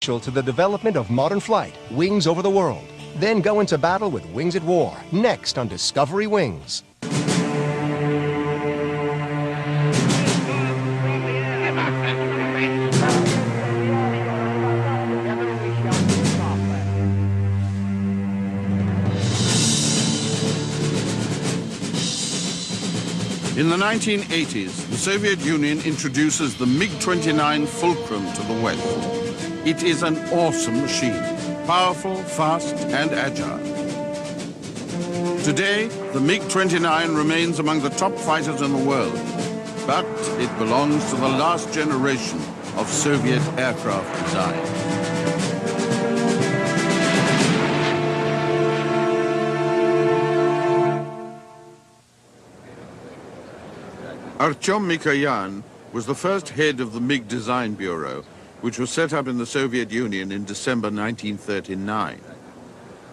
To the development of modern flight, wings over the world. Then go into battle with Wings at War, next on Discovery Wings. In the 1980s, the Soviet Union introduces the MiG-29 Fulcrum to the West. It is an awesome machine, powerful, fast, and agile. Today, the MiG-29 remains among the top fighters in the world, but it belongs to the last generation of Soviet aircraft design. Artyom Mikoyan was the first head of the MiG Design Bureau, which was set up in the Soviet Union in December 1939.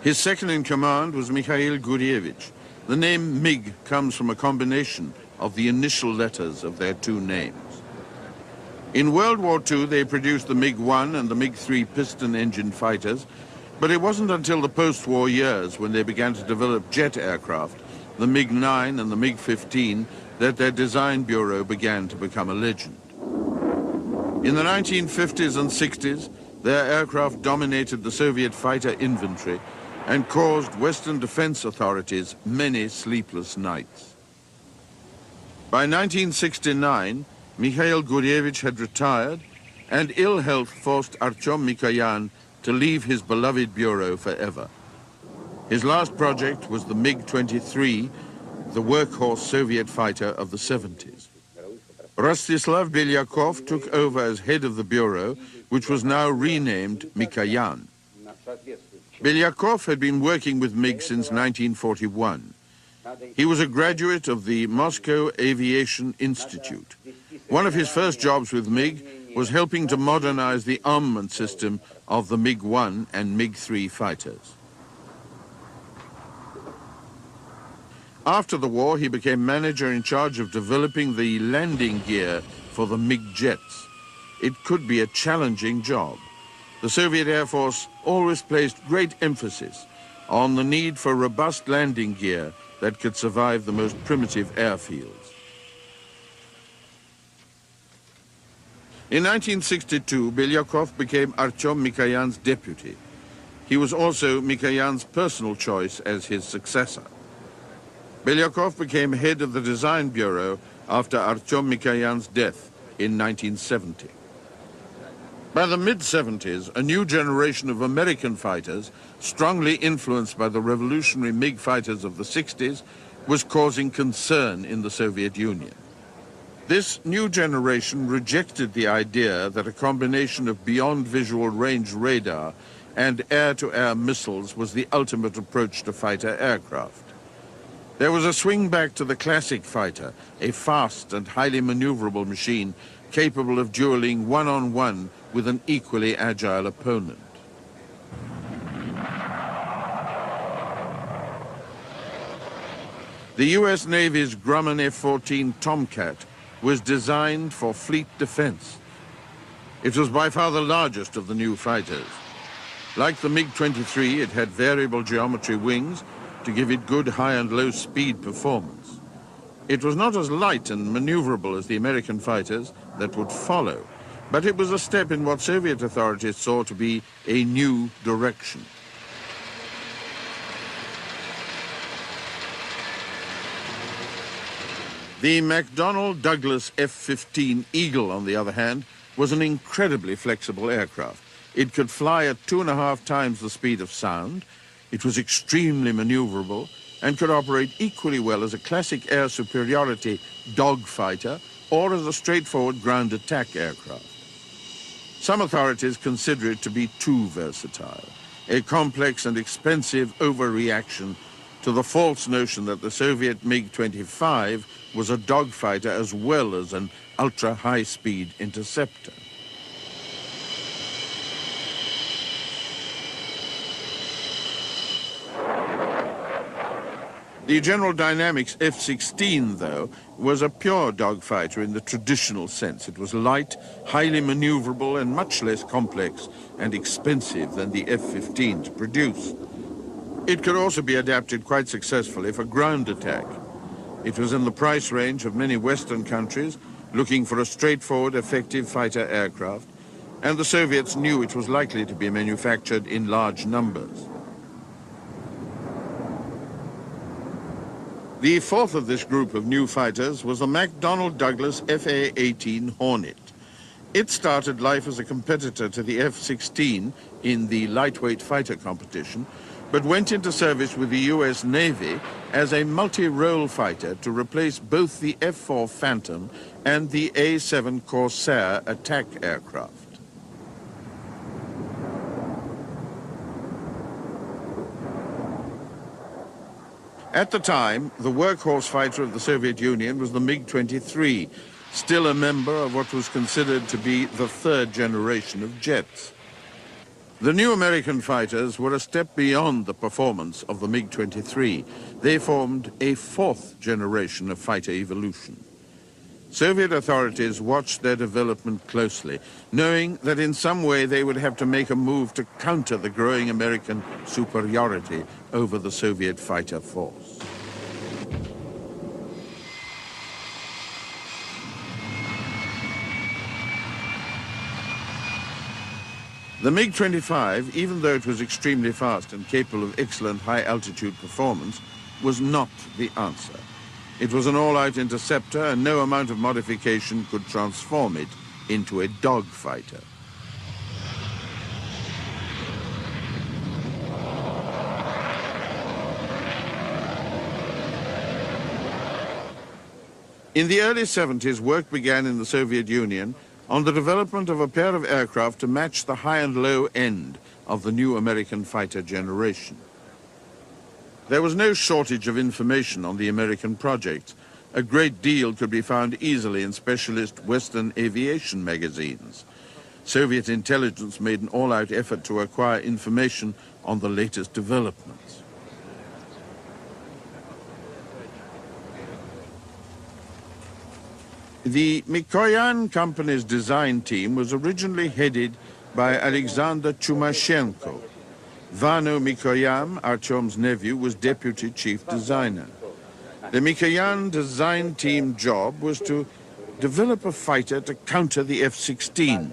His second-in-command was Mikhail Gurievich. The name MiG comes from a combination of the initial letters of their two names. In World War II, they produced the MiG-1 and the MiG-3 piston-engine fighters, but it wasn't until the post-war years when they began to develop jet aircraft, the MiG-9 and the MiG-15, that their design bureau began to become a legend. In the 1950s and 60s, their aircraft dominated the Soviet fighter inventory and caused Western defense authorities many sleepless nights. By 1969, Mikhail Gurievich had retired, and ill health forced Artyom Mikoyan to leave his beloved bureau forever. His last project was the MiG-23, the workhorse Soviet fighter of the 70s. Rostislav Belyakov took over as head of the bureau, which was now renamed Mikoyan. Belyakov had been working with MiG since 1941. He was a graduate of the Moscow Aviation Institute. One of his first jobs with MiG was helping to modernize the armament system of the MiG-1 and MiG-3 fighters. After the war, he became manager in charge of developing the landing gear for the MiG jets. It could be a challenging job. The Soviet Air Force always placed great emphasis on the need for robust landing gear that could survive the most primitive airfields. In 1962, Belyakov became Artyom Mikoyan's deputy. He was also Mikoyan's personal choice as his successor. Belyakov became head of the Design Bureau after Artyom Mikoyan's death in 1970. By the mid-70s, a new generation of American fighters, strongly influenced by the revolutionary MiG fighters of the 60s, was causing concern in the Soviet Union. This new generation rejected the idea that a combination of beyond visual range radar and air-to-air missiles was the ultimate approach to fighter aircraft. There was a swing back to the classic fighter, a fast and highly maneuverable machine capable of dueling one-on-one with an equally agile opponent. The US Navy's Grumman F-14 Tomcat was designed for fleet defense. It was by far the largest of the new fighters. Like the MiG-23, it had variable geometry wings to give it good high and low speed performance. It was not as light and maneuverable as the American fighters that would follow, but it was a step in what Soviet authorities saw to be a new direction. The McDonnell Douglas F-15 Eagle, on the other hand, was an incredibly flexible aircraft. It could fly at 2.5 times the speed of sound. It was extremely maneuverable and could operate equally well as a classic air superiority dogfighter or as a straightforward ground attack aircraft. Some authorities consider it to be too versatile, a complex and expensive overreaction to the false notion that the Soviet MiG-25 was a dogfighter as well as an ultra-high-speed interceptor. The General Dynamics F-16, though, was a pure dogfighter in the traditional sense. It was light, highly maneuverable, and much less complex and expensive than the F-15 to produce. It could also be adapted quite successfully for ground attack. It was in the price range of many Western countries looking for a straightforward, effective fighter aircraft, and the Soviets knew it was likely to be manufactured in large numbers. The fourth of this group of new fighters was the McDonnell Douglas Fa-18 Hornet. It started life as a competitor to the F-16 in the lightweight fighter competition, but went into service with the US Navy as a multi-role fighter to replace both the F-4 Phantom and the A-7 Corsair attack aircraft. At the time, the workhorse fighter of the Soviet Union was the MiG-29, still a member of what was considered to be the third generation of jets. The new American fighters were a step beyond the performance of the MiG-29. They formed a fourth generation of fighter evolution. Soviet authorities watched their development closely, knowing that in some way they would have to make a move to counter the growing American superiority over the Soviet fighter force. The MiG-25, even though it was extremely fast and capable of excellent high-altitude performance, was not the answer. It was an all-out interceptor, and no amount of modification could transform it into a dogfighter. In the early 70s, work began in the Soviet Union on the development of a pair of aircraft to match the high and low end of the new American fighter generation. There was no shortage of information on the American project. A great deal could be found easily in specialist Western aviation magazines. Soviet intelligence made an all-out effort to acquire information on the latest developments. The Mikoyan company's design team was originally headed by Alexander Chumashenko. Vano Mikoyan, Artyom's nephew, was deputy chief designer. The Mikoyan design team job was to develop a fighter to counter the F-16.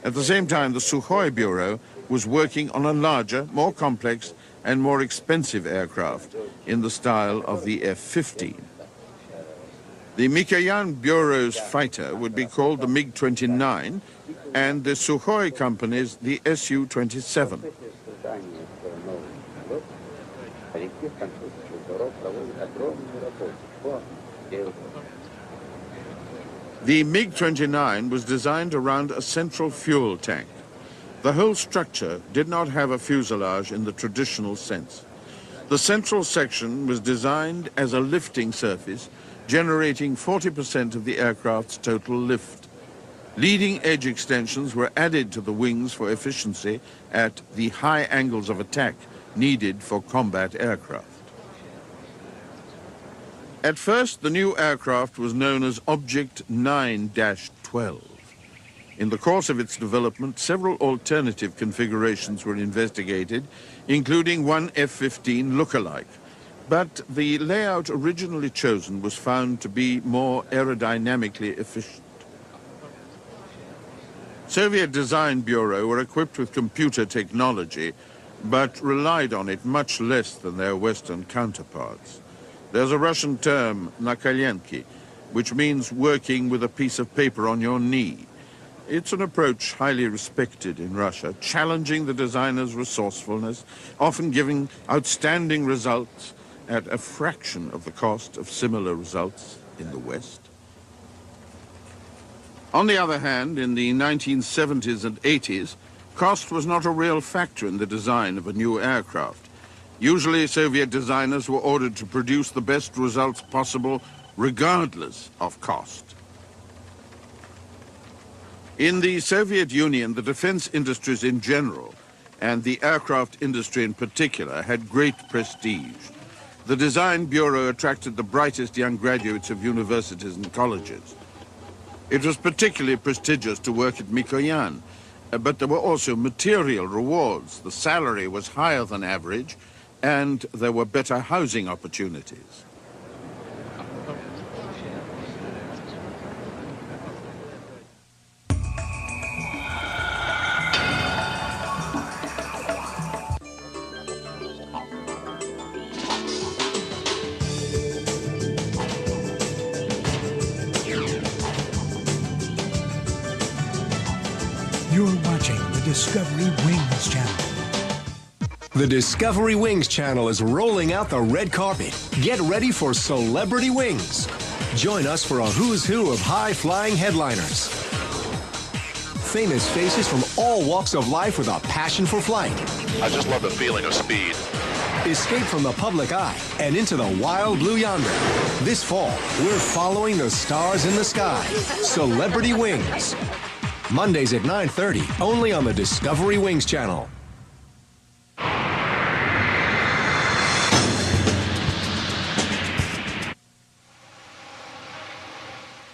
At the same time, the Sukhoi Bureau was working on a larger, more complex, and more expensive aircraft in the style of the F-15. The Mikoyan Bureau's fighter would be called the MiG-29 and the Sukhoi company's the Su-27. The MiG-29 was designed around a central fuel tank. The whole structure did not have a fuselage in the traditional sense. The central section was designed as a lifting surface, generating 40% of the aircraft's total lift. Leading edge extensions were added to the wings for efficiency at the high angles of attack needed for combat aircraft. At first, the new aircraft was known as Object 9-12. In the course of its development, several alternative configurations were investigated, including one F-15 look-alike. But the layout originally chosen was found to be more aerodynamically efficient. Soviet Design Bureau were equipped with computer technology, but relied on it much less than their Western counterparts. There's a Russian term, nakalenki, which means working with a piece of paper on your knee. It's an approach highly respected in Russia, challenging the designer's resourcefulness, often giving outstanding results at a fraction of the cost of similar results in the West. On the other hand, in the 1970s and 80s, cost was not a real factor in the design of a new aircraft. Usually, Soviet designers were ordered to produce the best results possible, regardless of cost. In the Soviet Union, the defense industries in general, and the aircraft industry in particular, had great prestige. The Design Bureau attracted the brightest young graduates of universities and colleges. It was particularly prestigious to work at Mikoyan, but there were also material rewards. The salary was higher than average, and there were better housing opportunities. You're watching the Discovery Wings channel. The Discovery Wings channel is rolling out the red carpet. Get ready for Celebrity Wings. Join us for a who's who of high-flying headliners. Famous faces from all walks of life with a passion for flight. I just love the feeling of speed. Escape from the public eye and into the wild blue yonder. This fall, we're following the stars in the sky. Celebrity Wings. Mondays at 9:30, only on the Discovery Wings channel.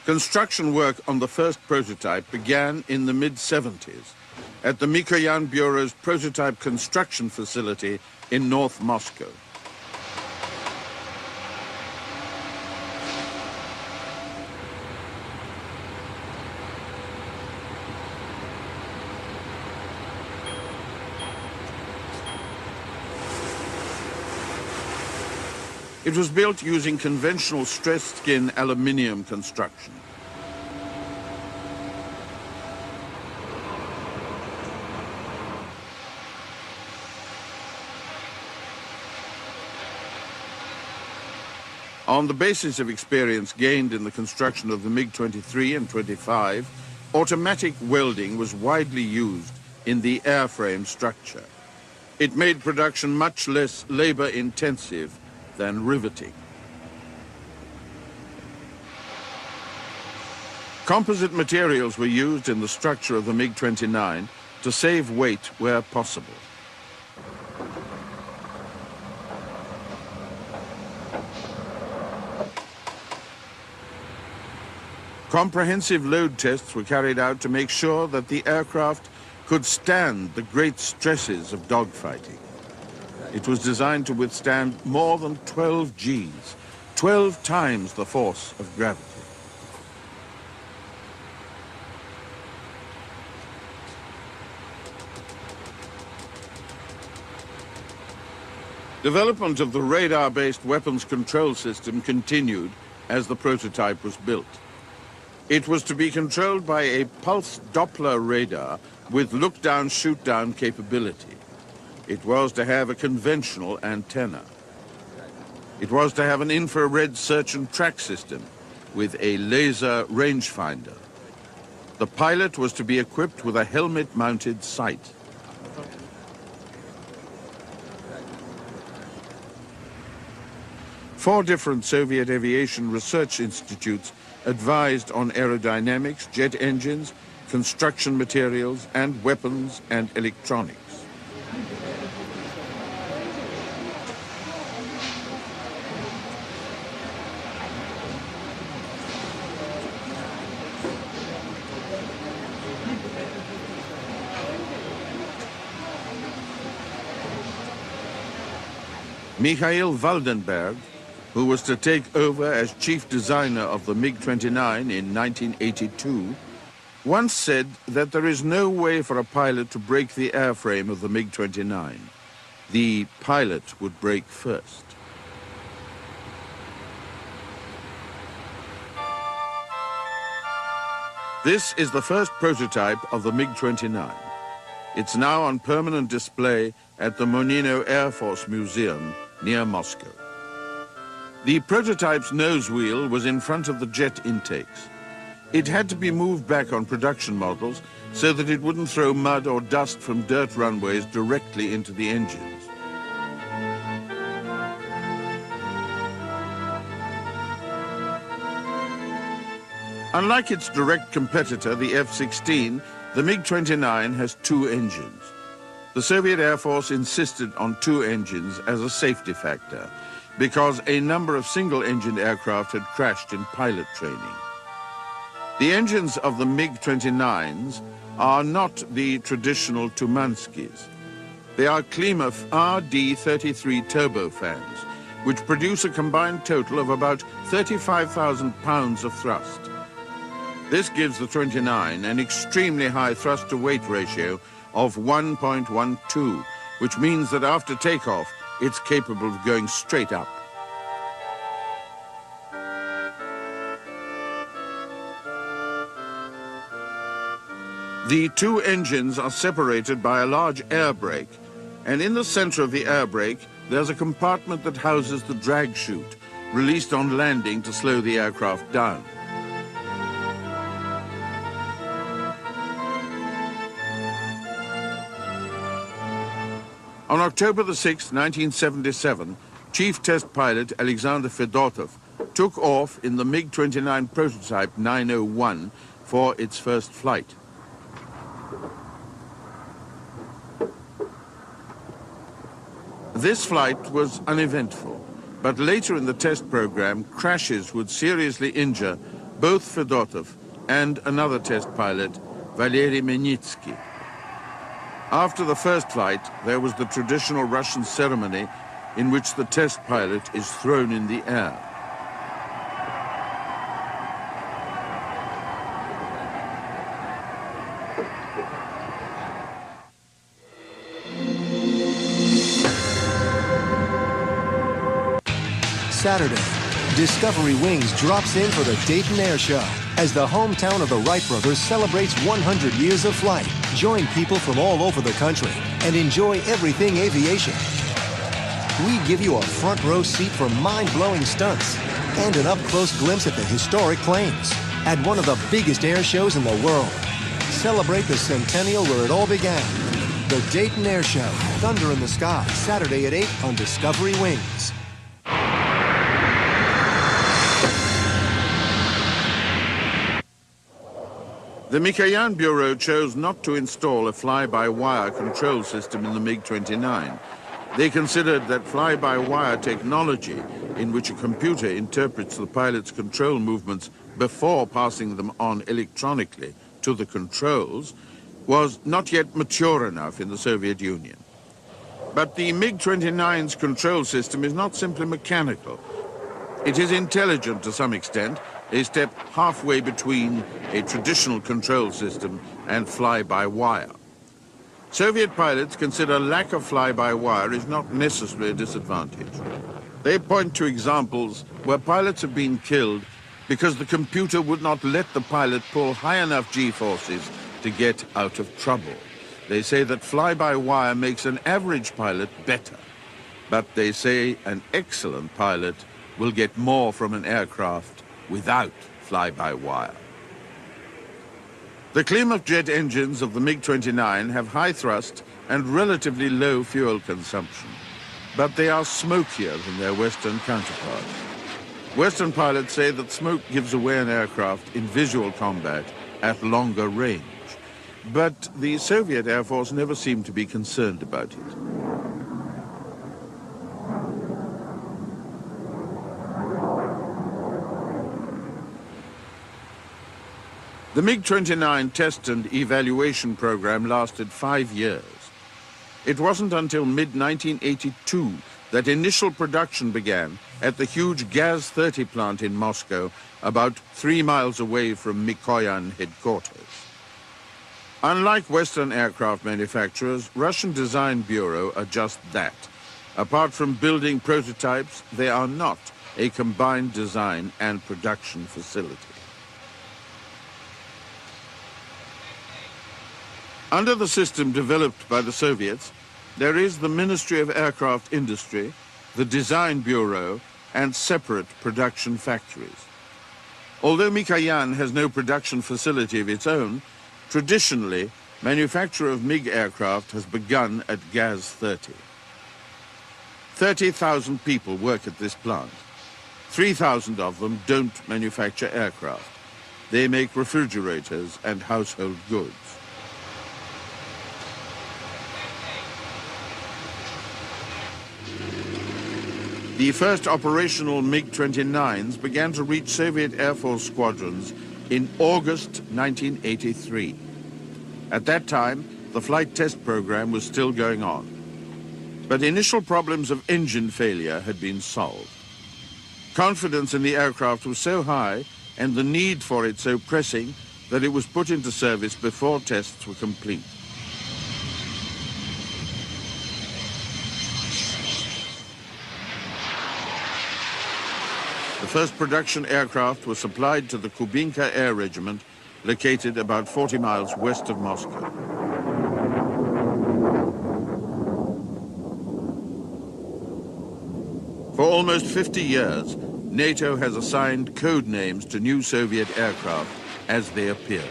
Construction work on the first prototype began in the mid-70s at the Mikoyan Bureau's prototype construction facility in North Moscow. It was built using conventional stressed skin aluminium construction. On the basis of experience gained in the construction of the MiG-23 and 25, automatic welding was widely used in the airframe structure. It made production much less labor-intensive than riveting. Composite materials were used in the structure of the MiG-29 to save weight where possible. Comprehensive load tests were carried out to make sure that the aircraft could stand the great stresses of dogfighting. It was designed to withstand more than 12 Gs, 12 times the force of gravity. Development of the radar-based weapons control system continued as the prototype was built. It was to be controlled by a pulse Doppler radar with look-down, shoot-down capability. It was to have a conventional antenna. It was to have an infrared search and track system with a laser rangefinder. The pilot was to be equipped with a helmet-mounted sight. Four different Soviet aviation research institutes advised on aerodynamics, jet engines, construction materials, and weapons and electronics. Mikhail Waldenberg, who was to take over as chief designer of the MiG-29 in 1982, once said that there is no way for a pilot to break the airframe of the MiG-29. The pilot would break first. This is the first prototype of the MiG-29. It's now on permanent display at the Monino Air Force Museum near Moscow. The prototype's nose wheel was in front of the jet intakes. It had to be moved back on production models so that it wouldn't throw mud or dust from dirt runways directly into the engines. Unlike its direct competitor, the F-16, the MiG-29 has two engines. The Soviet Air Force insisted on two engines as a safety factor. because a number of single-engine aircraft had crashed in pilot training. The engines of the MiG-29s are not the traditional Tumanskis. They are Klima RD-33 turbofans, which produce a combined total of about 35,000 pounds of thrust. This gives the 29 an extremely high thrust-to-weight ratio of 1.12, which means that after takeoff, it's capable of going straight up. The two engines are separated by a large air brake, and in the center of the air brake, there's a compartment that houses the drag chute, released on landing to slow the aircraft down. On October the 6th, 1977, Chief Test Pilot Alexander Fedotov took off in the MiG-29 prototype 901 for its first flight. This flight was uneventful, but later in the test program, crashes would seriously injure both Fedotov and another test pilot, Valery Menitsky. After the first flight, there was the traditional Russian ceremony in which the test pilot is thrown in the air. Saturday, Discovery Wings drops in for the Dayton Air Show as the hometown of the Wright brothers celebrates 100 years of flight. Join people from all over the country and enjoy everything aviation. We give you a front row seat for mind-blowing stunts and an up-close glimpse at the historic planes at one of the biggest air shows in the world. Celebrate the centennial where it all began. The Dayton Air Show, Thunder in the Sky, Saturday at 8 on Discovery Wings. The Mikoyan Bureau chose not to install a fly-by-wire control system in the MiG-29. They considered that fly-by-wire technology, in which a computer interprets the pilot's control movements before passing them on electronically to the controls, was not yet mature enough in the Soviet Union. But the MiG-29's control system is not simply mechanical. It is intelligent to some extent, a step halfway between a traditional control system and fly-by-wire. Soviet pilots consider lack of fly-by-wire is not necessarily a disadvantage. They point to examples where pilots have been killed because the computer would not let the pilot pull high enough G-forces to get out of trouble. They say that fly-by-wire makes an average pilot better, but they say an excellent pilot will get more from an aircraft without fly-by-wire. The Klima jet engines of the MiG-29 have high thrust and relatively low fuel consumption, but they are smokier than their Western counterparts. Western pilots say that smoke gives away an aircraft in visual combat at longer range, but the Soviet Air Force never seemed to be concerned about it. The MiG-29 test and evaluation program lasted 5 years. It wasn't until mid-1982 that initial production began at the huge Gaz-30 plant in Moscow, about 3 miles away from Mikoyan headquarters. Unlike Western aircraft manufacturers, Russian Design Bureau are just that. Apart from building prototypes, they are not a combined design and production facility. Under the system developed by the Soviets, there is the Ministry of Aircraft Industry, the Design Bureau, and separate production factories. Although Mikoyan has no production facility of its own, traditionally, manufacture of MiG aircraft has begun at Gaz-30. 30,000 people work at this plant. 3,000 of them don't manufacture aircraft. They make refrigerators and household goods. The first operational MiG-29s began to reach Soviet Air Force squadrons in August 1983. At that time, the flight test program was still going on. But initial problems of engine failure had been solved. Confidence in the aircraft was so high and the need for it so pressing that it was put into service before tests were complete. The first production aircraft was supplied to the Kubinka Air Regiment, located about 40 miles west of Moscow. For almost 50 years, NATO has assigned code names to new Soviet aircraft as they appear.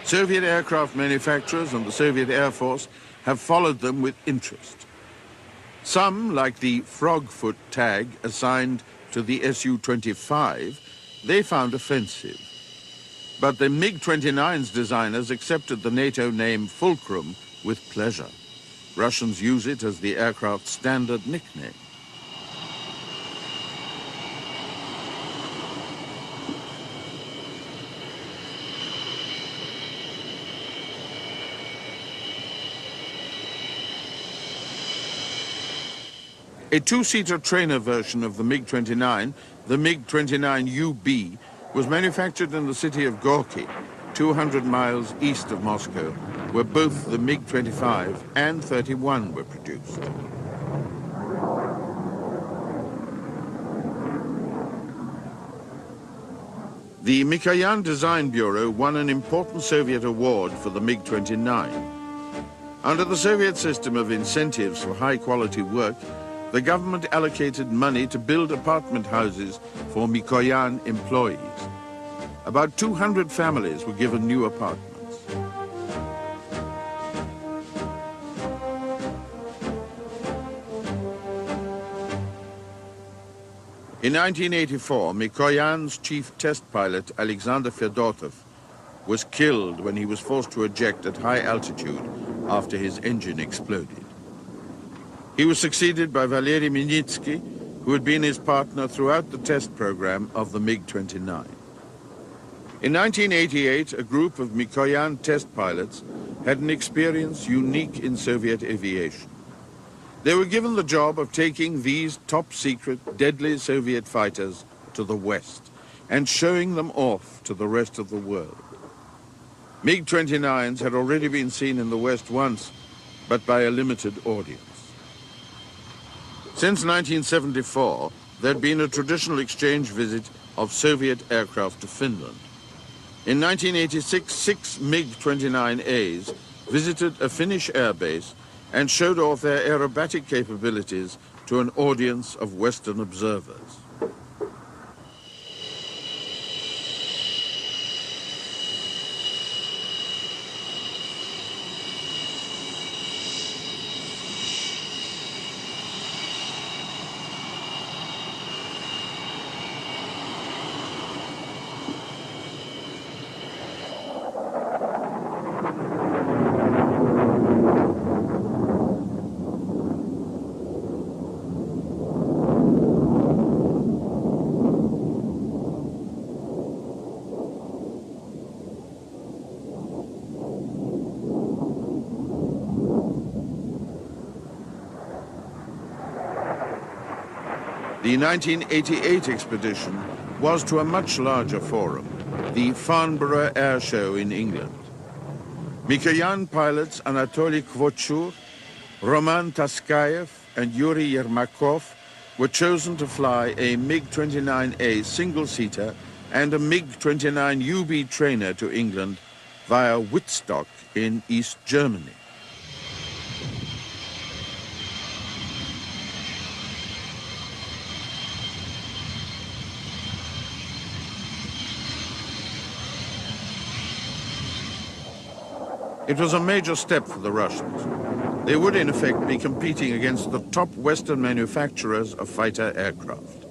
Soviet aircraft manufacturers and the Soviet Air Force have followed them with interest. Some, like the Frogfoot tag assigned to the Su-25, they found offensive. But the MiG-29's designers accepted the NATO name Fulcrum with pleasure. Russians use it as the aircraft's standard nickname. A two-seater trainer version of the MiG-29, the MiG-29UB, was manufactured in the city of Gorky, 200 miles east of Moscow, where both the MiG-25 and 31 were produced. The Mikoyan Design Bureau won an important Soviet award for the MiG-29. Under the Soviet system of incentives for high-quality work, the government allocated money to build apartment houses for Mikoyan employees. About 200 families were given new apartments. In 1984, Mikoyan's chief test pilot, Alexander Fedotov, was killed when he was forced to eject at high altitude after his engine exploded. He was succeeded by Valery Minitsky, who had been his partner throughout the test program of the MiG-29. In 1988, a group of Mikoyan test pilots had an experience unique in Soviet aviation. They were given the job of taking these top-secret, deadly Soviet fighters to the West and showing them off to the rest of the world. MiG-29s had already been seen in the West once, but by a limited audience. Since 1974, there had been a traditional exchange visit of Soviet aircraft to Finland. In 1986, 6 MiG-29As visited a Finnish airbase and showed off their aerobatic capabilities to an audience of Western observers. The 1988 expedition was to a much larger forum, the Farnborough Air Show in England. Mikoyan pilots Anatoly Kvochur, Roman Taskayev, and Yuri Yermakov were chosen to fly a MiG-29A single-seater and a MiG-29UB trainer to England via Wittstock in East Germany. It was a major step for the Russians. They would, in effect, be competing against the top Western manufacturers of fighter aircraft.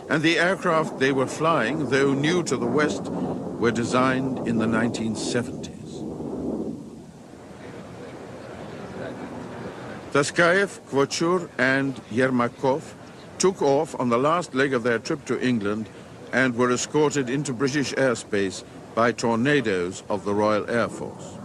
And the aircraft they were flying, though new to the West, were designed in the 1970s. Taskayev, Kvochur, and Yermakov took off on the last leg of their trip to England and were escorted into British airspace by Tornadoes of the Royal Air Force.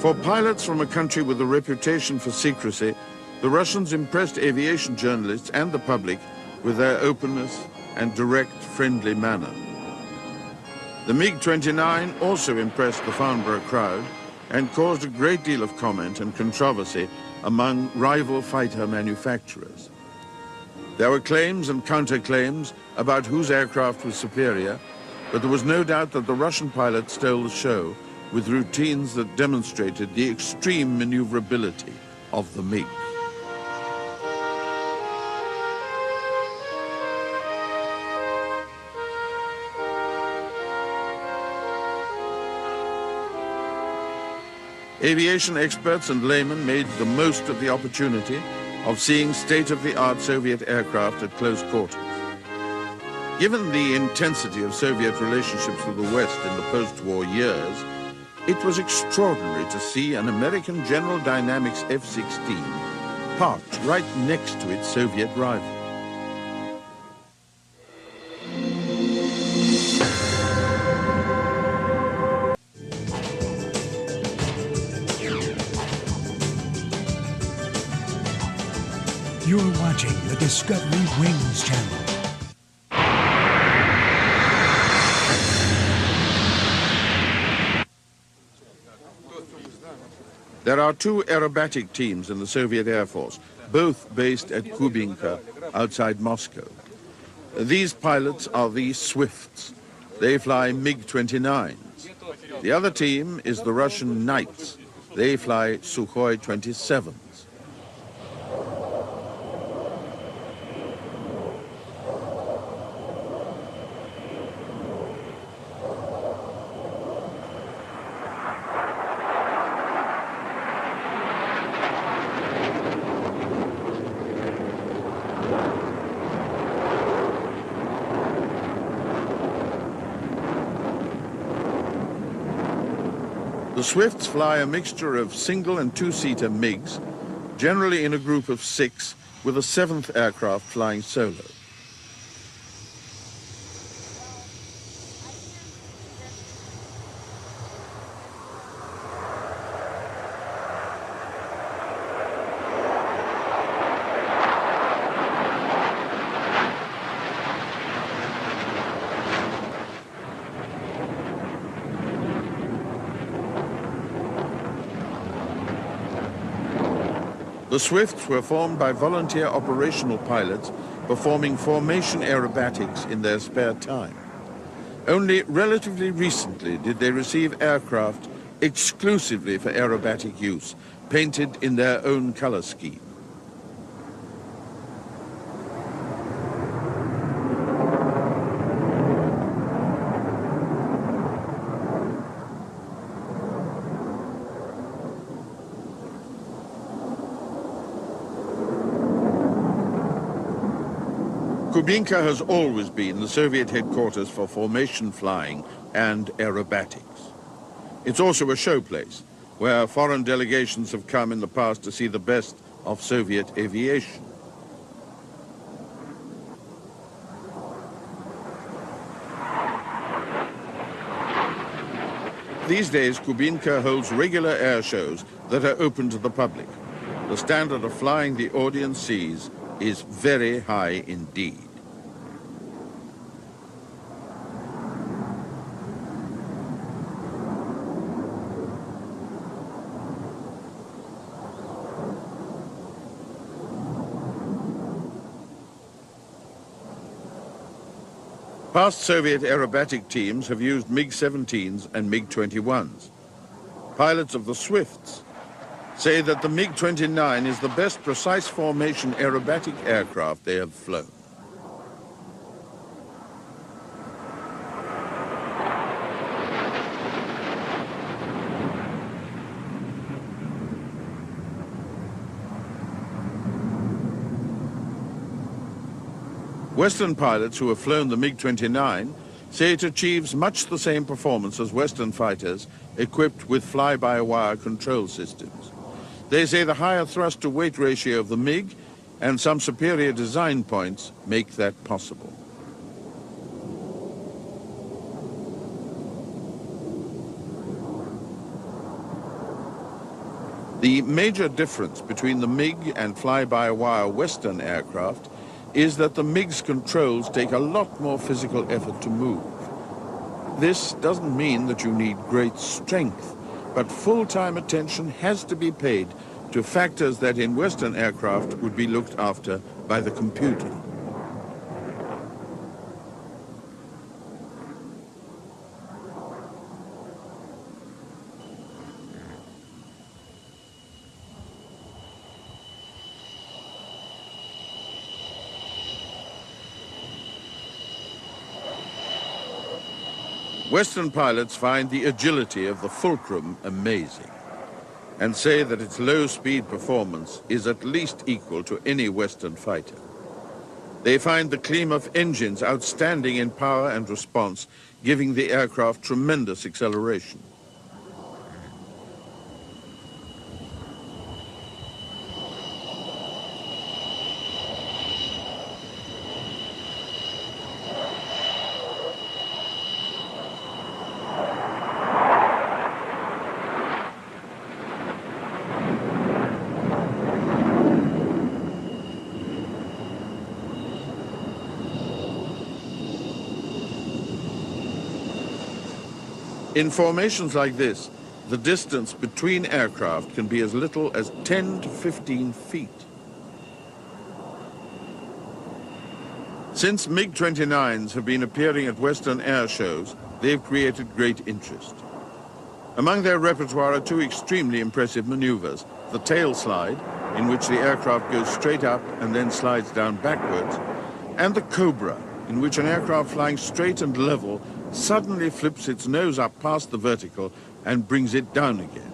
For pilots from a country with a reputation for secrecy, the Russians impressed aviation journalists and the public with their openness and direct, friendly manner. The MiG-29 also impressed the Farnborough crowd and caused a great deal of comment and controversy among rival fighter manufacturers. There were claims and counterclaims about whose aircraft was superior, but there was no doubt that the Russian pilot stole the show with routines that demonstrated the extreme maneuverability of the MiG. Aviation experts and laymen made the most of the opportunity of seeing state-of-the-art Soviet aircraft at close quarters. Given the intensity of Soviet relationships with the West in the post-war years, it was extraordinary to see an American General Dynamics F-16 parked right next to its Soviet rival. You're watching the Discovery Wings channel. There are two aerobatic teams in the Soviet Air Force, both based at Kubinka, outside Moscow. These pilots are the Swifts. They fly MiG-29s. The other team is the Russian Knights. They fly Sukhoi Su-27s. The Swifts fly a mixture of single and two-seater MiGs, generally in a group of 6, with a 7th aircraft flying solo. The Swifts were formed by volunteer operational pilots performing formation aerobatics in their spare time. Only relatively recently did they receive aircraft exclusively for aerobatic use, painted in their own color scheme. Kubinka has always been the Soviet headquarters for formation flying and aerobatics. It's also a showplace where foreign delegations have come in the past to see the best of Soviet aviation. These days, Kubinka holds regular air shows that are open to the public. The standard of flying the audience sees is very high indeed. Past Soviet aerobatic teams have used MiG-17s and MiG-21s. Pilots of the Swifts say that the MiG-29 is the best precise formation aerobatic aircraft they have flown. Western pilots who have flown the MiG-29 say it achieves much the same performance as Western fighters equipped with fly-by-wire control systems. They say the higher thrust-to-weight ratio of the MiG and some superior design points make that possible. The major difference between the MiG and fly-by-wire Western aircraft is that the MiG's controls take a lot more physical effort to move. This doesn't mean that you need great strength, but full-time attention has to be paid to factors that in Western aircraft would be looked after by the computer. Western pilots find the agility of the Fulcrum amazing and say that its low-speed performance is at least equal to any Western fighter. They find the Klima engines outstanding in power and response, giving the aircraft tremendous acceleration. In formations like this, the distance between aircraft can be as little as 10 to 15 feet. Since MiG-29s have been appearing at Western air shows, they've created great interest. Among their repertoire are two extremely impressive maneuvers: the tail slide, in which the aircraft goes straight up and then slides down backwards, and the Cobra, in which an aircraft flying straight and level suddenly flips its nose up past the vertical and brings it down again.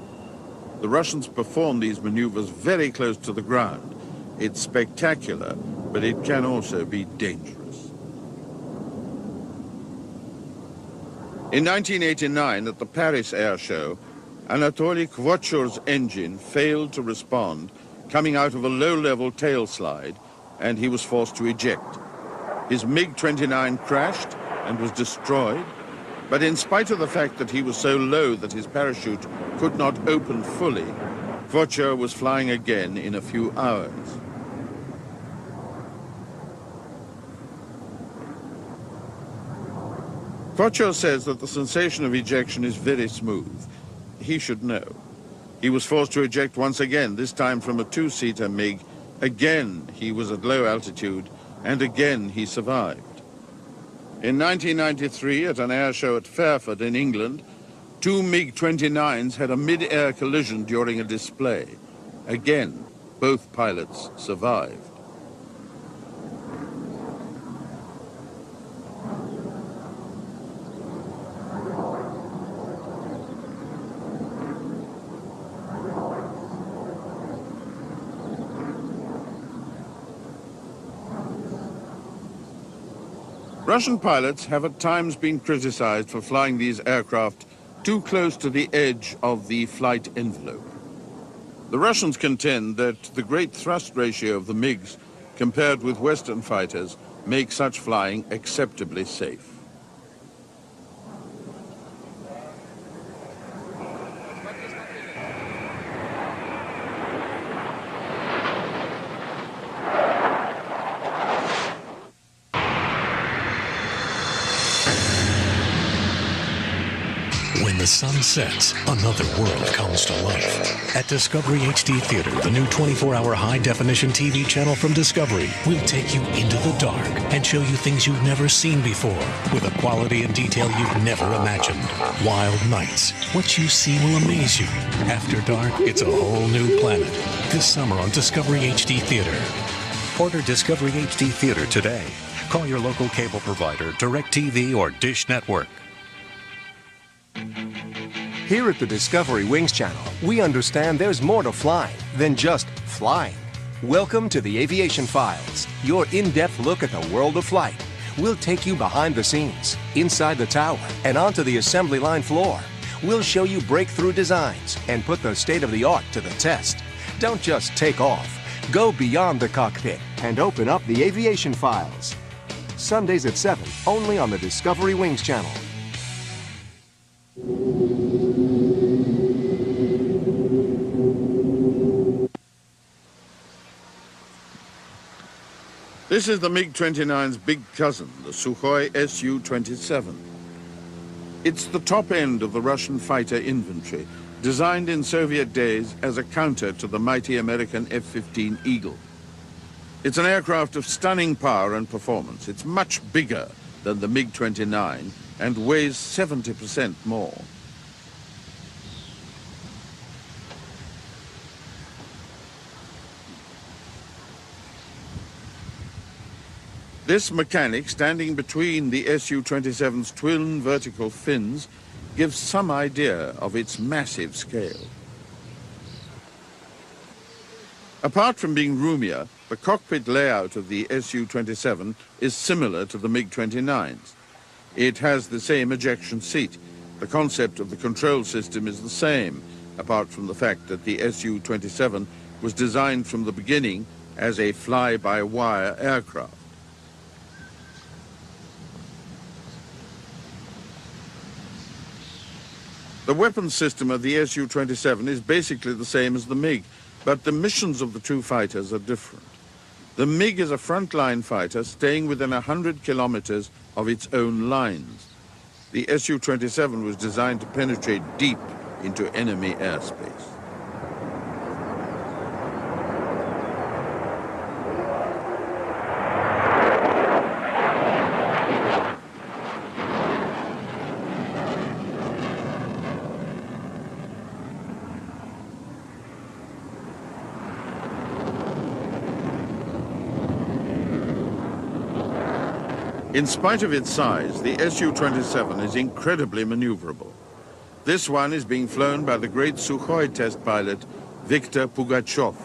The Russians perform these maneuvers very close to the ground. It's spectacular, but it can also be dangerous. In 1989, at the Paris Air Show, Anatoly Kvochur's engine failed to respond, coming out of a low-level tail slide, and he was forced to eject. His MiG-29 crashed and was destroyed, but in spite of the fact that he was so low that his parachute could not open fully, Kvochur was flying again in a few hours. Kvochur says that the sensation of ejection is very smooth. He should know. He was forced to eject once again, this time from a two-seater MiG. Again, he was at low altitude, and again he survived. In 1993, at an air show at Fairford in England, two MiG-29s had a mid-air collision during a display. Again, both pilots survived. Russian pilots have at times been criticized for flying these aircraft too close to the edge of the flight envelope. The Russians contend that the great thrust ratio of the MiGs compared with Western fighters make such flying acceptably safe. When the sun sets, another world comes to life. At Discovery HD Theater, the new 24-hour high-definition TV channel from Discovery, will take you into the dark and show you things you've never seen before with a quality and detail you've never imagined. Wild nights. What you see will amaze you. After dark, it's a whole new planet. This summer on Discovery HD Theater. Order Discovery HD Theater today. Call your local cable provider, DirecTV, or Dish Network. Here at the Discovery Wings channel, we understand there's more to flying than just flying. Welcome to the Aviation Files, your in-depth look at the world of flight. We'll take you behind the scenes, inside the tower, and onto the assembly line floor. We'll show you breakthrough designs and put the state-of-the-art to the test. Don't just take off. Go beyond the cockpit and open up the aviation files. Sundays at 7, only on the Discovery Wings channel. This is the MiG-29's big cousin, the Sukhoi Su-27. It's the top end of the Russian fighter infantry, designed in Soviet days as a counter to the mighty American F-15 Eagle. It's an aircraft of stunning power and performance. It's much bigger than the MiG-29 and weighs 70% more. This mechanic, standing between the Su-27's twin vertical fins, gives some idea of its massive scale. Apart from being roomier, the cockpit layout of the Su-27 is similar to the MiG-29's. It has the same ejection seat. The concept of the control system is the same, apart from the fact that the Su-27 was designed from the beginning as a fly-by-wire aircraft. The weapons system of the Su-27 is basically the same as the MiG, but the missions of the two fighters are different. The MiG is a frontline fighter staying within 100 kilometers of its own lines. The Su-27 was designed to penetrate deep into enemy airspace. In spite of its size, the Su-27 is incredibly maneuverable. This one is being flown by the great Sukhoi test pilot, Viktor Pugachev.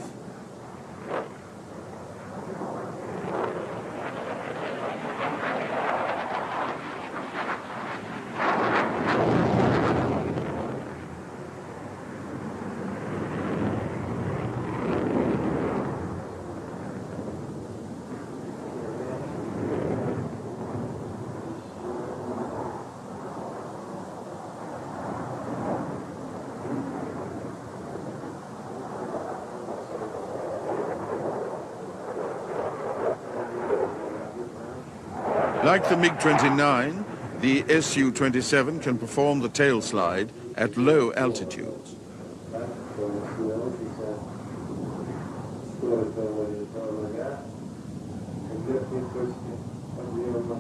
Like the MiG-29, the Su-27 can perform the tail slide at low altitudes.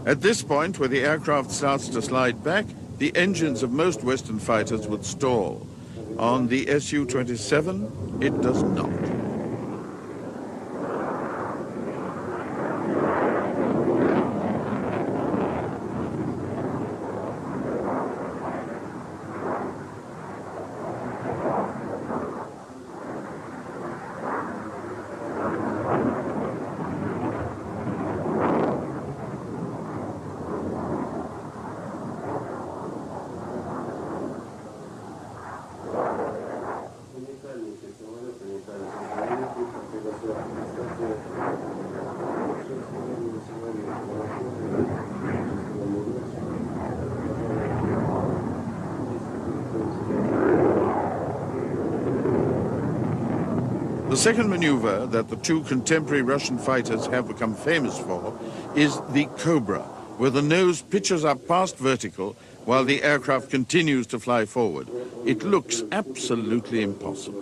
At this point, where the aircraft starts to slide back, the engines of most Western fighters would stall. On the Su-27, it does not. The second maneuver that the two contemporary Russian fighters have become famous for is the Cobra, where the nose pitches up past vertical while the aircraft continues to fly forward. It looks absolutely impossible.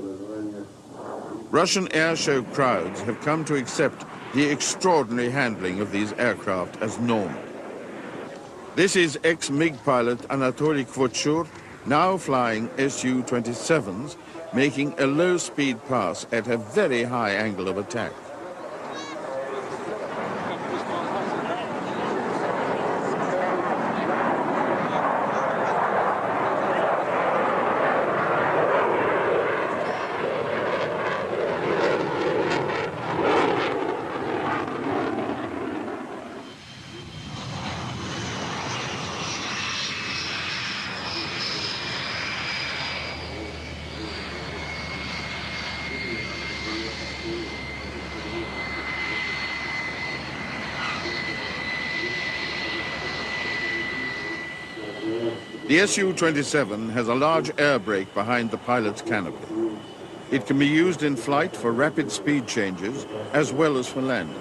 Russian air show crowds have come to accept the extraordinary handling of these aircraft as normal. This is ex-MiG pilot Anatoly Kvochur, now flying Su-27s, making a low-speed pass at a very high angle of attack. The Su-27 has a large air brake behind the pilot's canopy. It can be used in flight for rapid speed changes as well as for landing.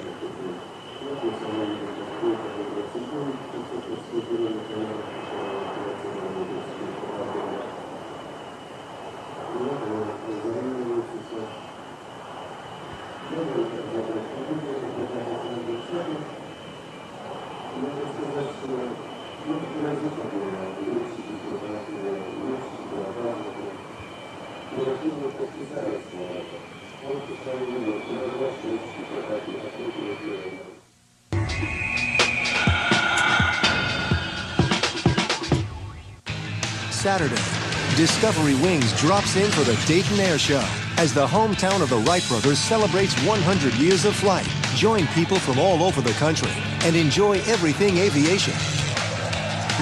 Saturday, Discovery Wings drops in for the Dayton Air Show as the hometown of the Wright brothers celebrates 100 years of flight. Join people from all over the country and enjoy everything aviation.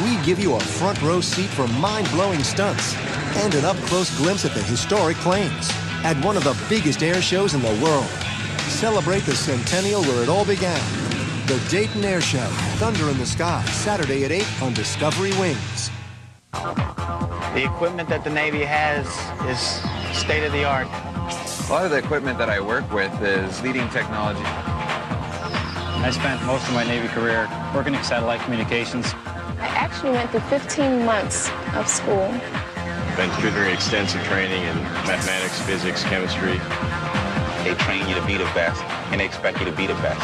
We give you a front row seat for mind-blowing stunts and an up-close glimpse at the historic planes at one of the biggest air shows in the world. Celebrate the centennial where it all began. The Dayton Air Show, Thunder in the Sky, Saturday at 8 on Discovery Wings. The equipment that the Navy has is state-of-the-art. A lot of the equipment that I work with is leading technology. I spent most of my Navy career working in satellite communications. I actually went through 15 months of school. Been through very extensive training in mathematics, physics, chemistry. They train you to be the best, and they expect you to be the best.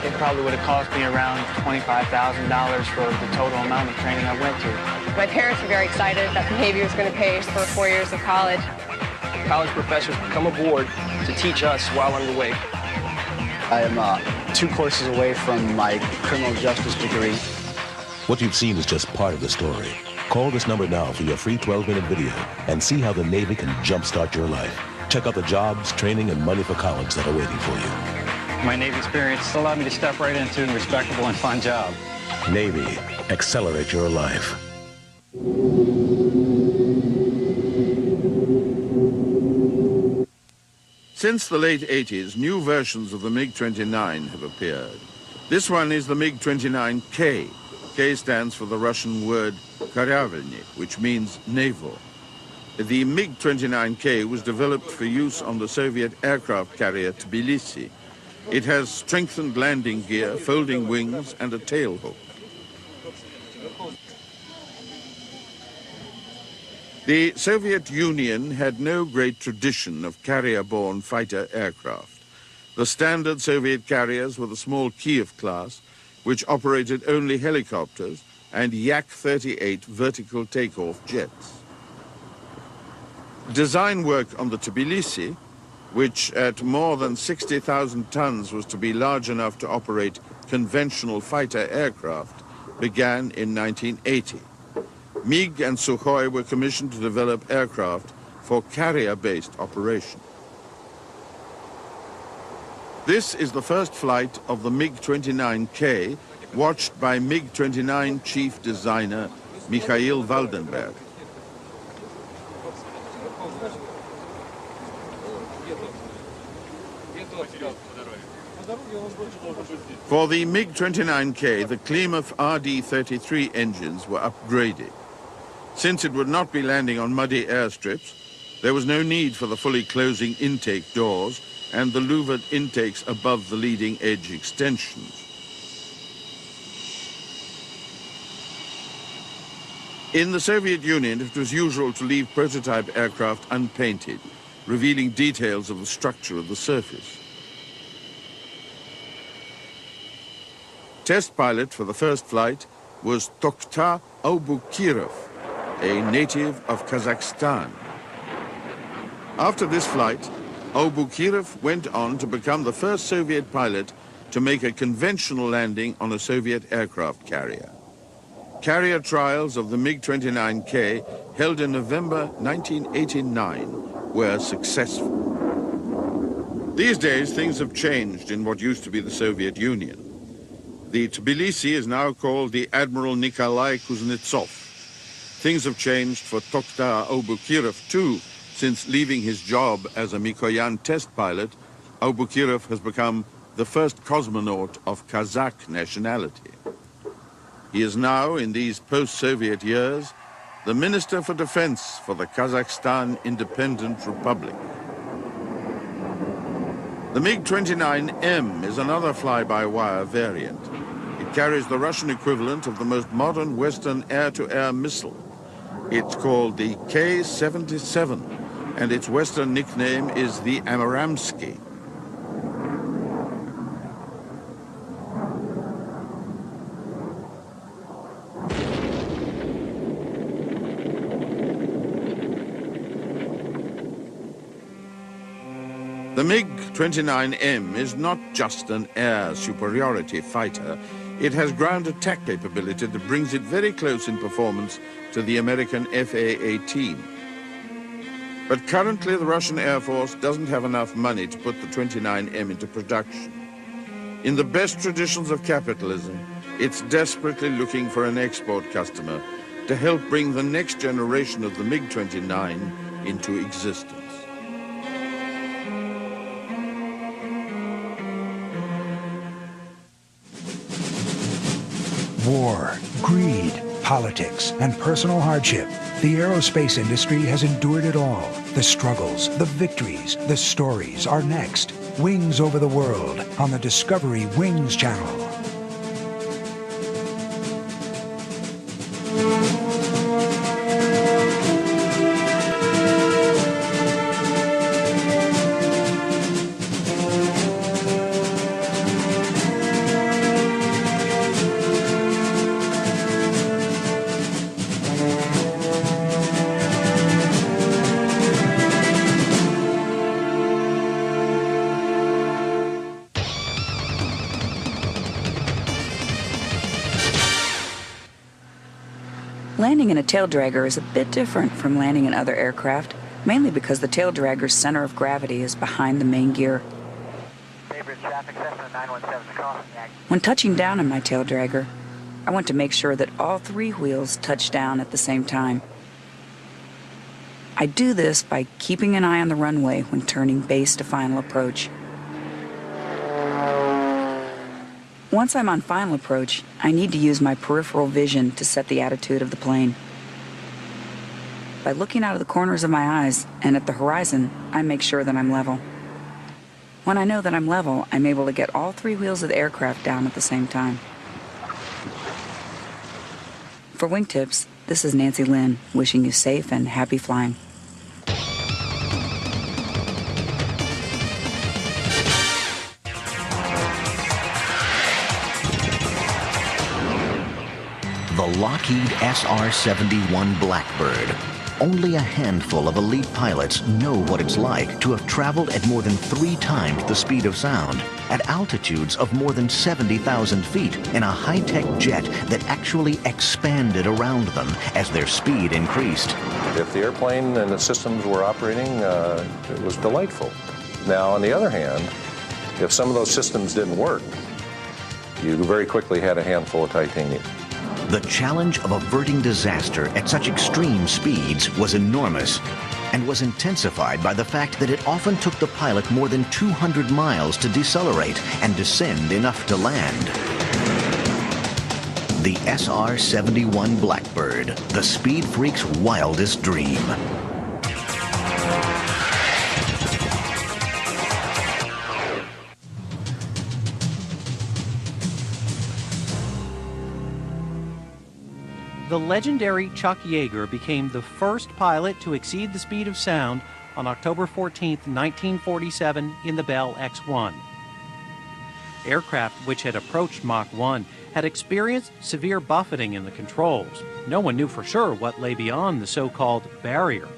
It probably would have cost me around $25,000 for the total amount of training I went through. My parents were very excited that the Navy was going to pay for 4 years of college. College professors come aboard to teach us while underway. I am 2 courses away from my criminal justice degree. What you've seen is just part of the story. Call this number now for your free 12-minute video and see how the Navy can jumpstart your life. Check out the jobs, training, and money for college that are waiting for you. My Navy experience allowed me to step right into a respectable and fun job. Navy, accelerate your life. Since the late 80s, new versions of the MiG-29 have appeared. This one is the MiG-29K. K stands for the Russian word karyavelnik, which means naval. The MiG-29K was developed for use on the Soviet aircraft carrier Tbilisi. It has strengthened landing gear, folding wings, and a tailhook. The Soviet Union had no great tradition of carrier-borne fighter aircraft. The standard Soviet carriers were the small Kiev class, which operated only helicopters, and Yak-38 vertical takeoff jets. Design work on the Tbilisi, which at more than 60,000 tons was to be large enough to operate conventional fighter aircraft, began in 1980. MiG and Sukhoi were commissioned to develop aircraft for carrier-based operation. This is the first flight of the MiG-29K, watched by MiG-29 chief designer Mikhail Waldenberg. For the MiG-29K, the Klymov RD-33 engines were upgraded. Since it would not be landing on muddy airstrips, there was no need for the fully closing intake doors and the louvered intakes above the leading edge extensions. In the Soviet Union, it was usual to leave prototype aircraft unpainted, revealing details of the structure of the surface. Test pilot for the first flight was Tokhta Abukirov, a native of Kazakhstan. After this flight, Abukirov went on to become the first Soviet pilot to make a conventional landing on a Soviet aircraft carrier. Carrier trials of the MiG-29K, held in November 1989, were successful. These days, things have changed in what used to be the Soviet Union. The Tbilisi is now called the Admiral Nikolai Kuznetsov. Things have changed for Tokhta Abukirov too. Since leaving his job as a Mikoyan test pilot, Abukirov has become the first cosmonaut of Kazakh nationality. He is now, in these post-Soviet years, the Minister for Defense for the Kazakhstan Independent Republic. The MiG-29M is another fly-by-wire variant. It carries the Russian equivalent of the most modern Western air-to-air missile. It's called the K-77, and its Western nickname is the Amaramsky. The MiG-29M is not just an air superiority fighter. It has ground attack capability that brings it very close in performance to the American F-A-18. But currently the Russian Air Force doesn't have enough money to put the 29M into production. In the best traditions of capitalism, it's desperately looking for an export customer to help bring the next generation of the MiG-29 into existence. War, greed, politics, and personal hardship. The aerospace industry has endured it all. The struggles, the victories, the stories are next. Wings over the world on the Discovery Wings channel. Landing in a tail dragger is a bit different from landing in other aircraft, mainly because the tail dragger's center of gravity is behind the main gear. When touching down in my tail dragger, I want to make sure that all three wheels touch down at the same time. I do this by keeping an eye on the runway when turning base to final approach. Once I'm on final approach, I need to use my peripheral vision to set the attitude of the plane. By looking out of the corners of my eyes and at the horizon, I make sure that I'm level. When I know that I'm level, I'm able to get all three wheels of the aircraft down at the same time. For wingtips, this is Nancy Lynn, wishing you safe and happy flying. The Lockheed SR-71 Blackbird. Only a handful of elite pilots know what it's like to have traveled at more than 3 times the speed of sound, at altitudes of more than 70,000 feet, in a high-tech jet that actually expanded around them as their speed increased. If the airplane and the systems were operating, it was delightful. Now, on the other hand, if some of those systems didn't work, you very quickly had a handful of titanium. The challenge of averting disaster at such extreme speeds was enormous and was intensified by the fact that it often took the pilot more than 200 miles to decelerate and descend enough to land. The SR-71 Blackbird, the speed freak's wildest dream. The legendary Chuck Yeager became the first pilot to exceed the speed of sound on October 14, 1947 in the Bell X-1. Aircraft which had approached Mach 1 had experienced severe buffeting in the controls. No one knew for sure what lay beyond the so-called barrier.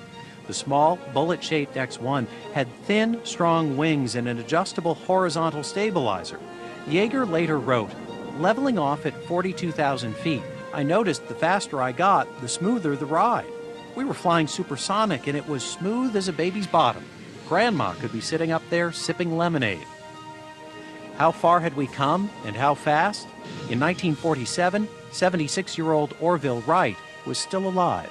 The small, bullet-shaped X-1 had thin, strong wings and an adjustable horizontal stabilizer. Yeager later wrote, "Leveling off at 42,000 feet, I noticed the faster I got, the smoother the ride. We were flying supersonic and it was smooth as a baby's bottom. Grandma could be sitting up there sipping lemonade." How far had we come and how fast? In 1947, 76-year-old Orville Wright was still alive.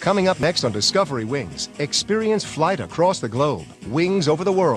Coming up next on Discovery Wings, experience flight across the globe, wings over the world.